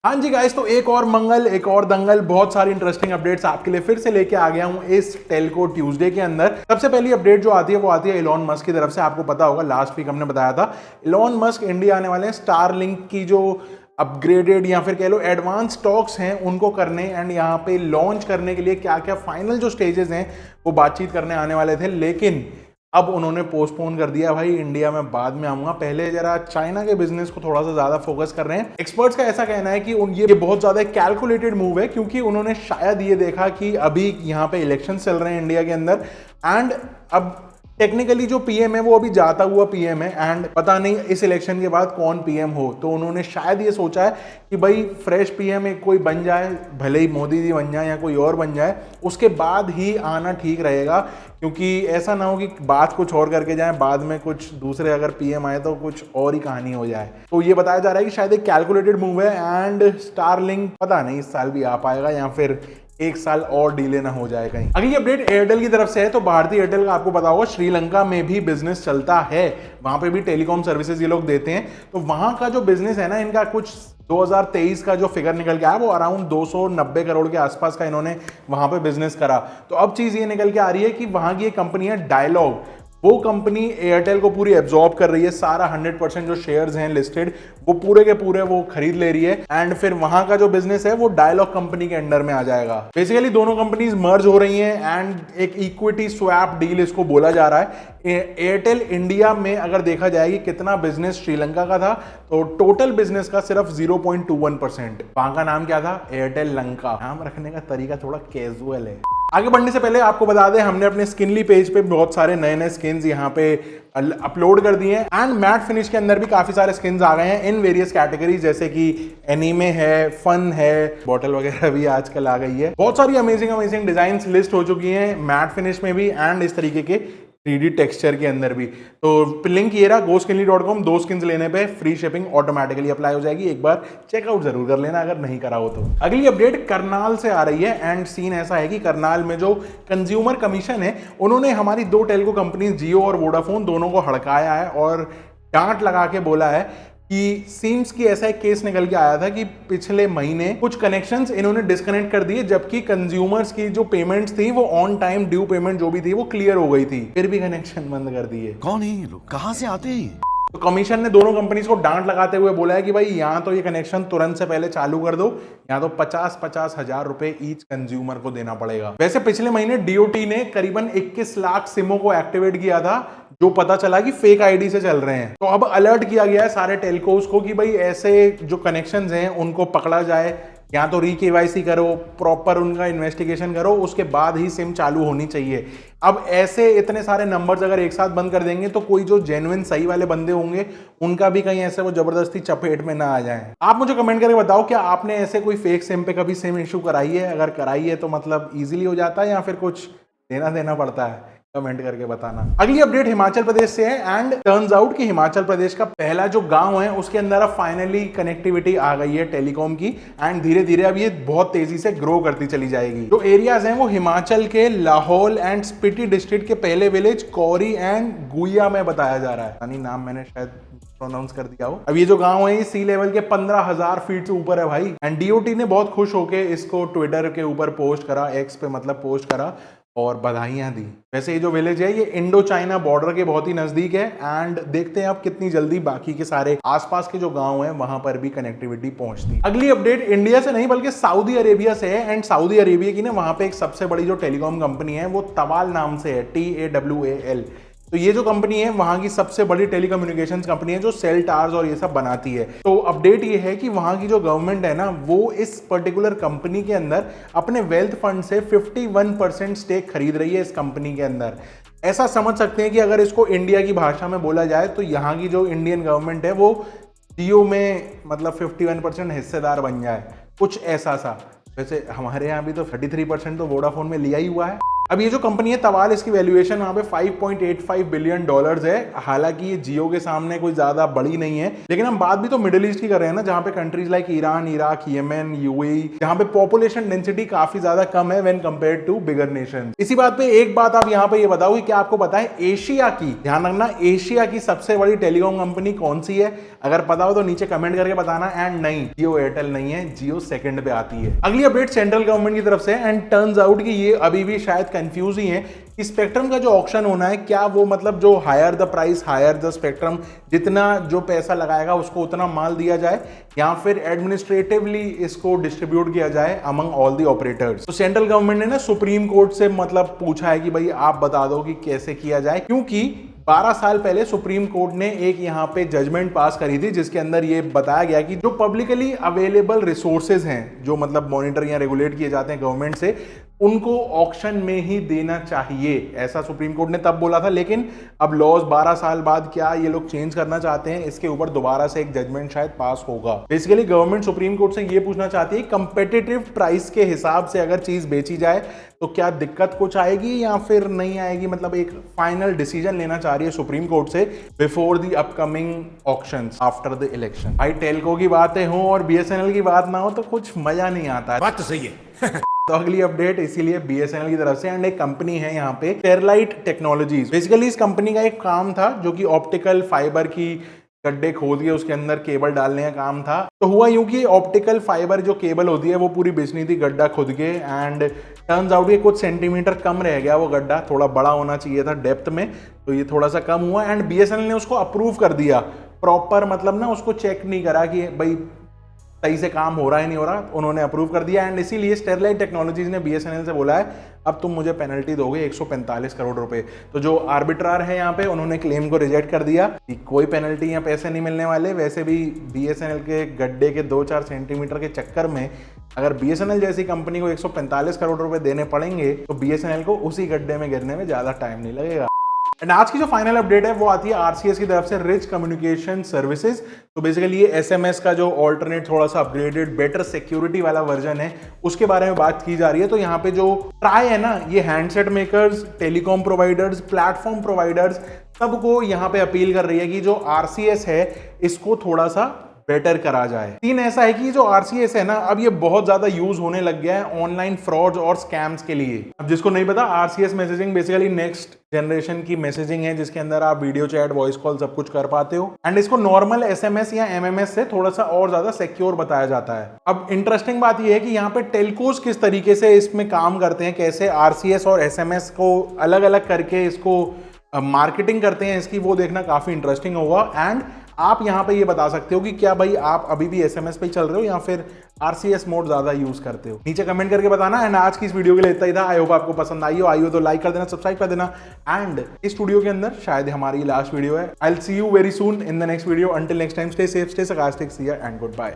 हाँ जी गाइस, तो एक और मंगल, एक और दंगल, बहुत सारी इंटरेस्टिंग अपडेट्स आपके लिए फिर से लेके आ गया हूँ इस टेलको ट्यूसडे के अंदर। सबसे पहली अपडेट जो आती है वो आती है इलॉन मस्क की तरफ से। आपको पता होगा लास्ट वीक हमने बताया था इलॉन मस्क इंडिया आने वाले हैं। स्टारलिंक की जो अपग्रेडेड या फिर कह लो एडवांस स्टॉक्स हैं उनको करने एंड यहाँ पे लॉन्च करने के लिए क्या क्या फाइनल जो स्टेजेस हैं वो बातचीत करने आने वाले थे, लेकिन अब उन्होंने पोस्टपोन कर दिया। भाई इंडिया में बाद में आऊंगा, पहले जरा चाइना के बिजनेस को थोड़ा सा ज्यादा फोकस कर रहे हैं। एक्सपर्ट्स का ऐसा कहना है कि ये बहुत ज्यादा कैलकुलेटेड मूव है, क्योंकि उन्होंने शायद ये देखा कि अभी यहाँ पे इलेक्शन चल रहे हैं इंडिया के अंदर एंड अब टेक्निकली जो पीएम है वो अभी जाता हुआ पीएम है एंड पता नहीं इस इलेक्शन के बाद कौन पीएम हो। तो उन्होंने शायद ये सोचा है कि भाई फ्रेश पीएम एक कोई बन जाए, भले ही मोदी जी बन जाए या कोई और बन जाए, उसके बाद ही आना ठीक रहेगा, क्योंकि ऐसा ना हो कि बात कुछ और करके जाए, बाद में कुछ दूसरे अगर पीएम आए तो कुछ और ही कहानी हो जाए। तो ये बताया जा रहा है कि शायद एक कैलकुलेटेड मूव है एंड स्टारलिंक पता नहीं इस साल भी आ पाएगा या फिर एक साल और डिले ना हो जाए कहीं। अगली अपडेट एयरटेल की तरफ से है। तो भारतीय एयरटेल का आपको पता होगा श्रीलंका में भी बिजनेस चलता है, वहां पे भी टेलीकॉम सर्विसेज ये लोग देते हैं। तो वहां का जो बिजनेस है ना, इनका कुछ 2023 का जो फिगर निकल के आया वो अराउंड 290 करोड़ के आसपास का इन्होंने वहां पे बिजनेस करा। तो अब चीज ये निकल के आ रही है कि वहां की एक कंपनी है डायलॉग, वो कंपनी एयरटेल को पूरी एब्जॉर्ब कर रही है। सारा 100% जो शेयर्स हैं लिस्टेड वो पूरे के पूरे वो खरीद ले रही है एंड फिर वहां का जो बिजनेस है वो डायलॉग कंपनी के अंडर में आ जाएगा। बेसिकली दोनों कंपनीज मर्ज हो रही हैं एंड एक इक्विटी स्वैप डील इसको बोला जा रहा है। एयरटेल इंडिया में अगर देखा जाए कि कितना बिजनेस श्रीलंका का था, तो टोटल बिजनेस का सिर्फ 0.21%। वहां का नाम क्या था? एयरटेल लंका। नाम रखने का तरीका थोड़ा कैजुअल है। आगे बढ़ने से पहले आपको बता दें हमने अपने स्किनली पेज पे बहुत सारे नए नए स्किन्स यहाँ पे अपलोड कर दिए हैं एंड मैट फिनिश के अंदर भी काफी सारे स्किन्स आ गए हैं इन वेरियस कैटेगरीज, जैसे कि एनीमे है, फन है, बॉटल वगैरह भी आजकल आ गई है। बहुत सारी अमेजिंग डिजाइन्स लिस्ट हो चुकी हैं मैट फिनिश में भी एंड इस तरीके के 3D टेक्सचर के अंदर भी। तो लिंक ये रहा goskinly.com। 2 स्किन्स लेने पे फ्री शिपिंग ऑटोमेटिकली अप्लाई हो जाएगी। एक बार चेकआउट जरूर कर लेना अगर नहीं करा हो तो। अगली अपडेट करनाल से आ रही है एंड सीन ऐसा है कि करनाल में जो कंज्यूमर कमीशन है उन्होंने हमारी 2 टेलको कंपनी जियो और वोडाफोन दोनों को हड़काया है और डांट लगा के बोला है कि सीम्स की ऐसा एक केस निकल के आया था कि पिछले महीने कुछ कनेक्शंस इन्होंने डिस्कनेक्ट कर दिए, जबकि कंज्यूमर्स की जो पेमेंट्स थी वो ऑन टाइम ड्यू पेमेंट जो भी थी वो क्लियर हो गई थी, फिर भी कनेक्शन बंद कर दिए। कौन है ये लोग, कहां से आते हैं? तो कमीशन ने दोनों कंपनीज को डांट लगाते हुए बोला है कि भाई यहाँ तो ये कनेक्शन तुरंत से पहले चालू कर दो, यहाँ तो 50-50 हजार रुपए ईच कंज्यूमर को देना पड़ेगा। वैसे पिछले महीने डीओटी ने करीबन 21 लाख सिमों को एक्टिवेट किया था, जो पता चला कि फेक आईडी से चल रहे हैं। तो अब अलर्ट किया गया है सारे टेलकोस को कि भाई ऐसे जो कनेक्शंस हैं उनको पकड़ा जाए, या तो री-केवाईसी करो, प्रॉपर उनका इन्वेस्टिगेशन करो, उसके बाद ही सिम चालू होनी चाहिए। अब ऐसे इतने सारे नंबर्स अगर एक साथ बंद कर देंगे तो कोई जो जेन्युइन सही वाले बंदे होंगे उनका भी कहीं ऐसे वो जबरदस्ती चपेट में ना आ जाएं। आप मुझे कमेंट करके बताओ, क्या आपने ऐसे कोई फेक सिम पे कभी सिम इशू कराई है? अगर कराई है तो मतलब इजीली हो जाता है या फिर कुछ देना पड़ता है? कमेंट करके बताना। अगली अपडेट हिमाचल प्रदेश से है एंड टर्न्स आउट कि हिमाचल प्रदेश का पहला जो गांव है उसके अंदर अब फाइनली कनेक्टिविटी आ गई है टेलीकॉम की एंड धीरे धीरे अब ये बहुत तेजी से ग्रो करती चली जाएगी। जो एरियाज हैं वो हिमाचल के लाहौल एंड स्पीति डिस्ट्रिक्ट के पहले विलेज कौरी एंड गुइया में बताया जा रहा है। यानी नाम मैंने शायद प्रोनाउंस कर दिया हो। अब ये जो गांव है ये सी लेवल के 15,000 फीट से ऊपर है भाई एंड डीओटी ने बहुत खुश होके इसको ट्विटर के ऊपर पोस्ट करा, एक्स पे मतलब पोस्ट करा और बधाइयां दी। वैसे ये जो विलेज है ये इंडो चाइना बॉर्डर के बहुत ही नजदीक है एंड देखते हैं अब कितनी जल्दी बाकी के सारे आसपास के जो गांव हैं वहां पर भी कनेक्टिविटी पहुंचती है। अगली अपडेट इंडिया से नहीं बल्कि सऊदी अरेबिया से है एंड सऊदी अरेबिया की ना वहां पे एक सबसे बड़ी जो टेलीकॉम कंपनी है वो तवाल नाम से है, TAWAL। तो ये जो कंपनी है वहां की सबसे बड़ी टेलीकम्युनिकेशंस कंपनी है जो सेल टावर्स और ये सब बनाती है। तो अपडेट ये है कि वहां की जो गवर्नमेंट है ना वो इस पर्टिकुलर कंपनी के अंदर अपने वेल्थ फंड से 51% स्टेक खरीद रही है इस कंपनी के अंदर। ऐसा समझ सकते हैं कि अगर इसको इंडिया की भाषा में बोला जाए तो यहाँ की जो इंडियन गवर्नमेंट है वो जियो में मतलब 51% हिस्सेदार बन जाए, कुछ ऐसा सा। वैसे हमारे यहाँ भी तो 33% तो वोडाफोन में लिया ही हुआ है। अब ये जो कंपनी है तवाल, इसकी वैल्यूएशन वहां पे $5.85 बिलियन है। हालांकि ये जियो के सामने कोई ज्यादा बड़ी नहीं है, लेकिन हम बात भी तो मिडिल ईस्ट की कर रहे हैं ना, जहां पे countries like Iran, Iraq, Yemen, UAE, जहां पे पॉपुलेशन डेंसिटी काफी ज्यादा कम है when compared to bigger nation. इसी बात पे एक बात आप यहाँ पे ये बताओ कि क्या आपको पता है एशिया की, ध्यान रखना, एशिया की सबसे बड़ी टेलीकॉम कंपनी कौन सी है? अगर पता हो तो नीचे कमेंट करके बताना। एंड नहीं, जियो एयरटेल नहीं है, जियो सेकंड पे आती है। अगली अपडेट सेंट्रल गवर्नमेंट की तरफ से, एंड टर्न्स आउट कि ये अभी भी शायद कंफ्यूज ही है कि स्पेक्ट्रम का जो ऑक्शन होना है, क्या वो मतलब जो higher the price higher the spectrum, जितना जो पैसा लगाएगा उसको उतना माल दिया जाए, या फिर एडमिनिस्ट्रेटिवली इसको डिस्ट्रीब्यूट किया जाए अमंग ऑल द ऑपरेटर्स। तो सेंट्रल गवर्नमेंट ने ना सुप्रीम कोर्ट से मतलब पूछा है कि भाई आप बता दो कि कैसे किया जाए, क्योंकि 12 साल पहले सुप्रीम कोर्ट ने एक यहाँ पे जजमेंट पास करी थी जिसके अंदर ये बताया गया कि जो पब्लिकली अवेलेबल रिसोर्सेज हैं, जो मतलब मॉनिटर या रेगुलेट किए जाते हैं गवर्नमेंट से, उनको ऑक्शन में ही देना चाहिए, ऐसा सुप्रीम कोर्ट ने तब बोला था। लेकिन अब लॉज 12 साल बाद क्या ये लोग चेंज करना चाहते हैं, इसके ऊपर दोबारा से एक जजमेंट शायद पास होगा। बेसिकली गवर्नमेंट सुप्रीम कोर्ट से ये पूछना चाहती है कंपेटिटिव प्राइस के हिसाब से अगर चीज बेची जाए तो क्या दिक्कत कुछ आएगी या फिर नहीं आएगी, मतलब एक फाइनल डिसीजन लेना चाह रही है सुप्रीम कोर्ट से before the upcoming auctions after the election. भाई टेलको की बातें हो और बीएसएनएल की बात ना हो तो कुछ मजा नहीं आता है। बात तो सही है। तो अगली अपडेट इसीलिए बीएसएनएल की तरफ से, एंड एक कंपनी है यहाँ पे स्टेरलाइट टेक्नोलॉजीज। बेसिकली इस कंपनी का एक काम था जो कि ऑप्टिकल फाइबर की गड्ढे खोद के उसके अंदर केबल डालने का काम था। तो हुआ यूं कि ऑप्टिकल फाइबर जो केबल होती है वो पूरी बेचनी थी गड्ढा खुद के, एंड टर्न्स आउट ये कुछ सेंटीमीटर कम रह गया वो गड्ढा, थोड़ा बड़ा होना चाहिए था डेप्थ में, तो ये थोड़ा सा कम हुआ। एंड बीएसएनएल ने उसको अप्रूव कर दिया प्रॉपर, मतलब ना उसको चेक नहीं करा कि भाई सही से काम हो रहा है नहीं हो रहा, उन्होंने अप्रूव कर दिया। एंड इसीलिए स्टेरलाइट टेक्नोलॉजीज ने बीएसएनएल से बोला है अब तुम मुझे पेनल्टी दोगे 145 करोड़ रुपए। तो जो आर्बिट्रार है यहाँ पे उन्होंने क्लेम को रिजेक्ट कर दिया कि कोई पेनल्टी या पैसे नहीं मिलने वाले। वैसे भी बीएसएनएल के गड्ढे के 2-4 सेंटीमीटर के चक्कर में अगर बीएसएनएल जैसी कंपनी को 145 करोड़ रुपए देने पड़ेंगे तो बीएसएनएल को उसी गड्ढे में गिरने में ज्यादा टाइम नहीं लगेगा। एंड आज की जो फाइनल अपडेट है वो आती है आरसीएस की तरफ से, रिच कम्युनिकेशन सर्विसेज। तो बेसिकली ये एसएमएस का जो ऑल्टरनेट थोड़ा सा अपग्रेडेड बेटर सिक्योरिटी वाला वर्जन है उसके बारे में बात की जा रही है। तो यहाँ पे जो ट्राई है ना, ये handset makers, telecom providers, platform providers सबको यहाँ पे अपील कर रही है कि जो आरसीएस है इसको थोड़ा सा बेटर करा जाए। सीन ऐसा है कि जो आरसीएस है ना, अब ये बहुत ज्यादा यूज होने लग गया है ऑनलाइन फ्रॉड और स्कैम्स के लिए। अब जिसको नहीं पता, RCS messaging basically next generation की मैसेजिंग है जिसके अंदर आप वीडियो चैट, वॉइस कॉल सब कुछ कर पाते हो, एंड इसको नॉर्मल एसएमएस या एमएमएस से थोड़ा सा और ज्यादा सिक्योर बताया जाता है। अब इंटरेस्टिंग बात यह है कि यहाँ पे टेलकोस किस तरीके से इसमें काम करते हैं, कैसे आरसीएस और एसएमएस को अलग अलग करके इसको मार्केटिंग करते हैं इसकी, वो देखना काफी इंटरेस्टिंग होगा। एंड आप यहाँ पे ये बता सकते हो कि क्या भाई आप अभी भी एसएमएस पे चल रहे हो या फिर आरसीएस मोड ज्यादा यूज करते हो, नीचे कमेंट करके बताना। एंड आज की इस वीडियो के लिए इतना ही था। आई होप आपको पसंद आई हो तो लाइक कर देना, सब्सक्राइब कर देना। एंड इस स्टूडियो के अंदर शायद हमारी लास्ट वीडियो है। I will see you very soon in the next video. Until next time, stay safe, stay sarcastic, see ya and goodbye।